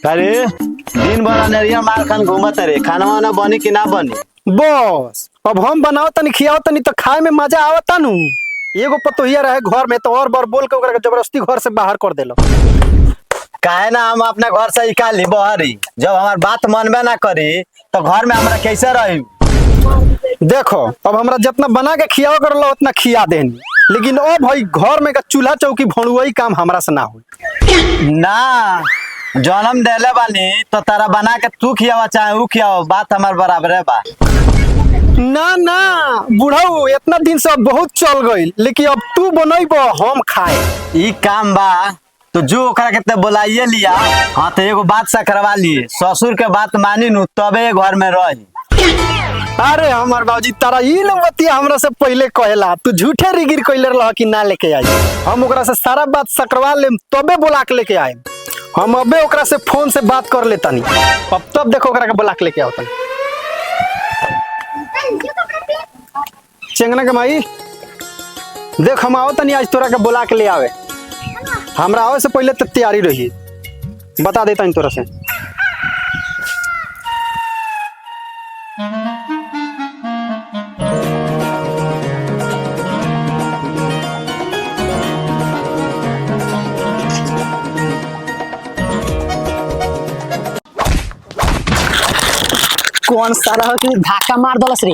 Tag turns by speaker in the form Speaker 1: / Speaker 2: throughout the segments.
Speaker 1: अरे दिन भर अनेरिया मार खान घूमत रे, खाना वाना बनी कि ना बनी?
Speaker 2: बस अब हम बनाओ तनी खियाओ तनी तो खाए में मजा आवता नु। एगो पतोहिया रहे घर में तो और बार बोल के ओकरा के जबरदस्ती घर से बाहर कर देलो।
Speaker 1: काहे ना हम अपने घर से निकाली बहरी, जब हमार बात मनबे ना करी तो घर में हमरा कैसे रही?
Speaker 2: देखो अब हमरा जितना बना के खियाओ कर लो उतना खिया देनी, लेकिन ओ भाई घर में का चूल्हा चौकी भणुआई काम हमरा से ना हो।
Speaker 1: ना जन्म देले बानी तो तारा बना के तू खियावा चाहे ऊ खियाओ, बात हमार बराबर है बा।
Speaker 2: ना ना बुढ़ऊ इतना दिन से बहुत चल गई, लेकिन अब तू बनइबो हम खाए।
Speaker 1: ई काम बा तो जो ओकरा के बुलाइए लिया। हाँ तो एगो बात सा करवा लिए, ससुर के बात मानी नु तबे घर में रही।
Speaker 2: अरे हमार बाबूजी तारा ई बतिया हमरा से पहले कहेला, तू झूठे रिगिर कइले रह कि ना लेके आई। हम ओकरा से सारा बात सकरवा लेम तबे बुला के लेके आए। हम अबे ओकरा से फोन से बात कर लेतानी, अब तब देखो ओकरा के बुला के लेके आवतन। चेंगना के माई देख हम आवतनी आज तोरा के बुला के ले आवे। हमरा आवे से पहले तो तैयारी रही, बता देता तोरा से।
Speaker 3: कौन सारा हो कि धाका मार दलस रे।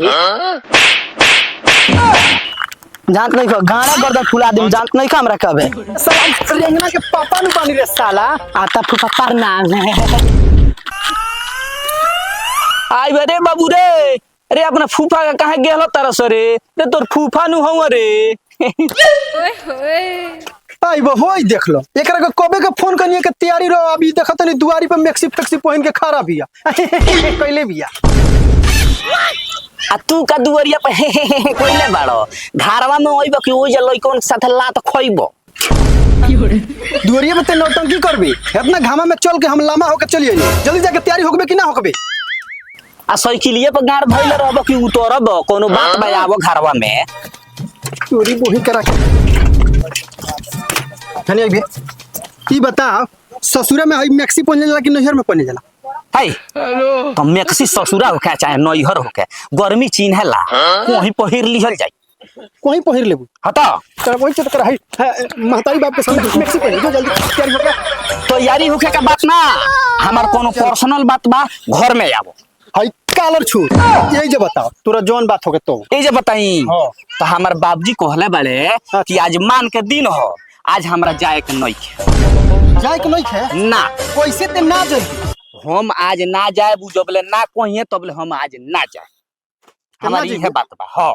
Speaker 3: जानत नहीं को गाना गर्दन फुला दे, जानत नहीं का हमरा कबे
Speaker 2: साला रेंगना के पापा नु पानी रे साला।
Speaker 3: आता फुफा पर नाम आई बरे बाबू रे। अरे अपना फूफा का कहां गेल तरस रे, रे तोर फूफा नु हौ रे।
Speaker 4: ओए होए
Speaker 2: आई वो होई देख लो एकरा के कबे के फोन कनिए के तैयारी रहो। अभी देखत नहीं दुआरी पे मैक्सी फ्लेक्सी पहन के खड़ा बिया कइले बिया।
Speaker 3: आ तू का दुवरिया पे कोइले बाड़ो घरवा में ओइब कि ओ जे लइकन के साथ लात खइबो।
Speaker 2: दुआरिया पे ते नौटंकी करबी, इतना घामा में चल के हम लामा होके चलिए। जल्दी जाके तैयारी होकबे कि ना होकबे?
Speaker 3: आ साइकिलिए पर गाड़ धइले रहबो कि उतरब कोनो बात बा आबो घरवा में।
Speaker 2: चोरी बोही करा के धनिया भी ई बता ससुरा में हई मैक्सी पहनने जाला कि नैहर में पहनने जाला?
Speaker 3: हाय तो मैक्सी ससुरा होके चाहे नैहर होके गर्मी चिन्हला कोही पहिर लिहल जाई।
Speaker 2: कोही पहिर लेबू
Speaker 3: हटा
Speaker 2: कर वही तो कर हई महतारी बाप के सामने मैक्सी पहन जो जल्दी तैयारी होके।
Speaker 3: तो यारी होके का बात ना, हमार कोनो पर्सनल बात बा घर में आबो।
Speaker 2: हई कालर छू यही जे बताओ तोरा जौन बात होके तो
Speaker 3: ए जे बताई।
Speaker 2: हां
Speaker 3: तो हमार बाबूजी कहले बाड़े कि आज मान के दिन हो, आज हमरा जाए के नहीं है।
Speaker 2: जाए के नहीं है
Speaker 3: ना
Speaker 2: कैसे ते ना जाई?
Speaker 3: हम आज ना जाए जबले ना कहिए तबले हम आज ना जाए। हमारी है बात बा। हां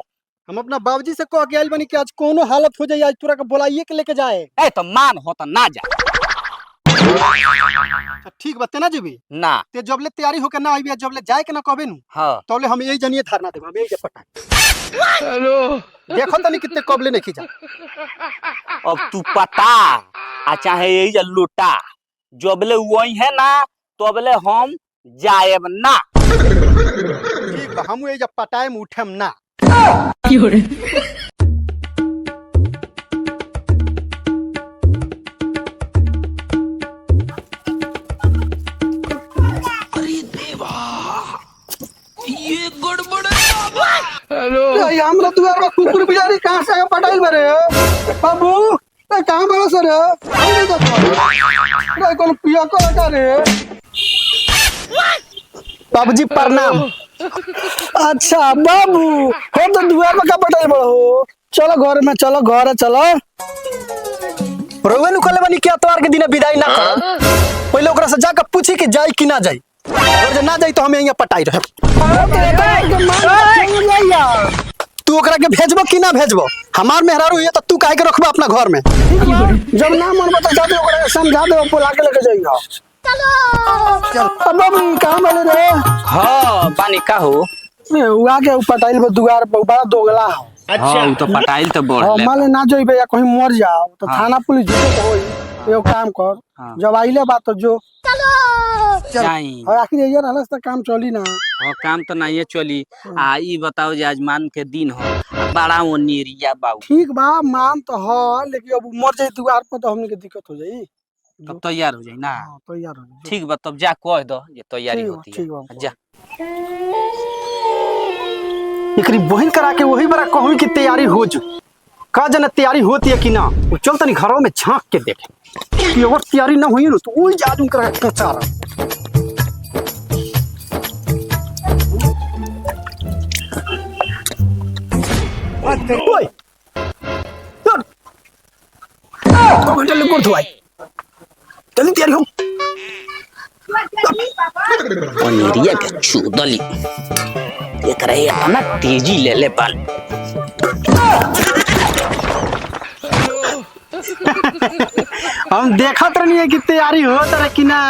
Speaker 2: हम अपना बाबूजी से कह के आइल बनी कि आज कोनो हालत हो जाए आज तोरा के बुलाइए के लेके जाए।
Speaker 3: ए तो मान हो तो ना जा।
Speaker 2: ठीक बात ना जीबी
Speaker 3: ना
Speaker 2: ते जबले तैयारी होके ना आइबे जबले जाए के ना कहबे नु
Speaker 3: हां
Speaker 2: तबले हम यही जनिए धारणा देब। हम यही जे पटा हेलो देखो तनी कितने कबले नहीं खींचा।
Speaker 3: अब तू पता आ चाहे यही जे लूटा जबले वही है ना तबले हम जाएब ना।
Speaker 2: ठीक बा हम यही जे पटाएम उठेम ना।
Speaker 5: ये गड़बड़ है। हेलो
Speaker 2: ये हमरा दुआर में कुकुर बिचारी कहां से आके पटाइल बारे बाबू? ए कहां बड़ा सर है रे कोन पिया को लगा रे। बाबूजी प्रणाम। अच्छा बाबू हो तो दुआर में का पटाइल बड़ा हो? चलो घर में चलो घर है चलो। रोवे नु कले बनी क्या तवार के दिन विदाई ना कर, पहले ओकरा से जाके पूछी कि जाई कि ना जाई। अगर जे ना जाई तो हम यहां पटाई रहे। तू ओकरा के भेजबो कि ना भेजबो? हमार मेहरारू है तो तू काहे के रखबो अपना घर में? जब ना मन बता जाते ओकरा के समझा दे बुला के लेके जाइयो। चलो चल अब बाबू कहां वाले रे?
Speaker 3: हां पानी का हो
Speaker 2: उआ के पटाइल पे दुआर पे बड़ा दोगला हो।
Speaker 3: अच्छा तो पटाइल तो बोल ले।
Speaker 2: मान ले ना जइबे या कहीं मर जाओ तो थाना पुलिस जेते होई। एगो काम कर जब आइले बात तो जो
Speaker 3: जाई
Speaker 2: और आखिर ये रहलस त काम चली ना।
Speaker 3: हां काम तो नहीं चली। आ ई बताओ जे आज मान के दिन हो बड़ा वो नेरिया बाऊ।
Speaker 2: ठीक बा मान तो ह, लेकिन अब मर जाई दुआर पर तो हमनी के दिक्कत हो जाई।
Speaker 3: तब तैयार हो जाई ना।
Speaker 2: हाँ, तैयार हो जा।
Speaker 3: ठीक बा तब जा कह दो ये तैयारी
Speaker 2: ठीक बा,
Speaker 3: होती
Speaker 2: ठीक बा।
Speaker 3: है जा।
Speaker 2: एकरी बहन करा के वही बड़ा कहूँ की तैयारी हो जो का जना तैयारी होती है कि ना। वो चल तनी घरों में झांक के देखे कि अगर तैयारी ना हुई ना तो वही जादू करा के पहुंचा रहा। ओए चल 2 घंटे ले गुड़ धुआई जल्दी तैयारी हो।
Speaker 3: पनीरिया के चूदली एकरा इतना तेजी ले ले पाल।
Speaker 2: हम देखत रहनी है कि तैयारी होत रहे कि ना।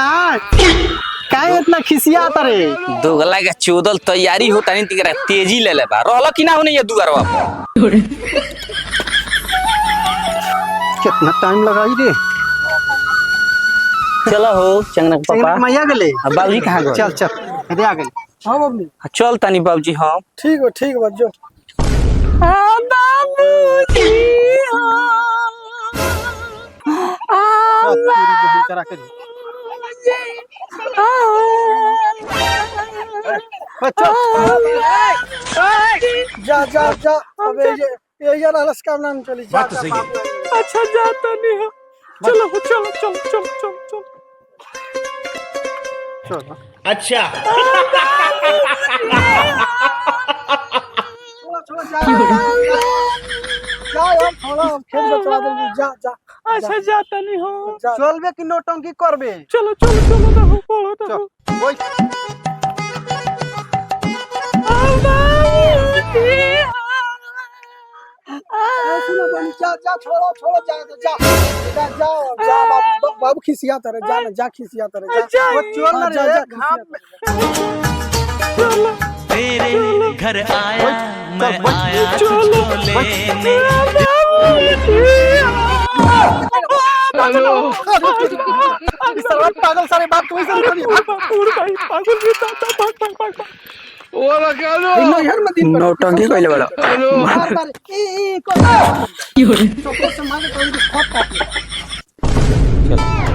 Speaker 2: काहे इतना खिसियात रे।
Speaker 3: दोगला के चूदल तैयारी होता नहीं तिकरा तेजी ले ले बा रहला कि ना होने ये दुगरवा पर।
Speaker 2: कितना टाइम लगाई रे।
Speaker 3: चलो हो चंगना के पापा
Speaker 2: मैया गेले
Speaker 3: अब बाबूजी कहाँ गए?
Speaker 2: चल चल अरे आ गई। हाँ मम्मी
Speaker 3: चल तनी बाबूजी हाँ
Speaker 2: ठीक बा जो। करा के जा जा जा अबे ये यार अलस काम ना चली जा।
Speaker 3: अच्छा जाता नहीं है। चलो चलो चलो चलो चलो चलो
Speaker 2: चलो
Speaker 5: अच्छा
Speaker 2: खेत बचवा दे जा जा।
Speaker 3: अच्छा जाता नहीं हो।
Speaker 2: चलबे कि नौटंकी करबे।
Speaker 3: चलो चलो चलो ना हो पड़ो तो
Speaker 2: चल ओए सुनो बनी जा जा छोड़ो छोड़ो जा जा जा जा जा बाबू बाबू खिसिया तेरे जा ना जा खिसिया तेरे जा वो चल ना रे घाम
Speaker 6: तेरे घर आया मैं आया तुझको लेने।
Speaker 2: पागल सारे बात कोई से नहीं
Speaker 5: ओला कालो
Speaker 2: नो यार मत दिन
Speaker 3: नौटंकी कइले बड़ा।
Speaker 2: मार मार ए को चोको से मार तो खत काट।
Speaker 3: चलो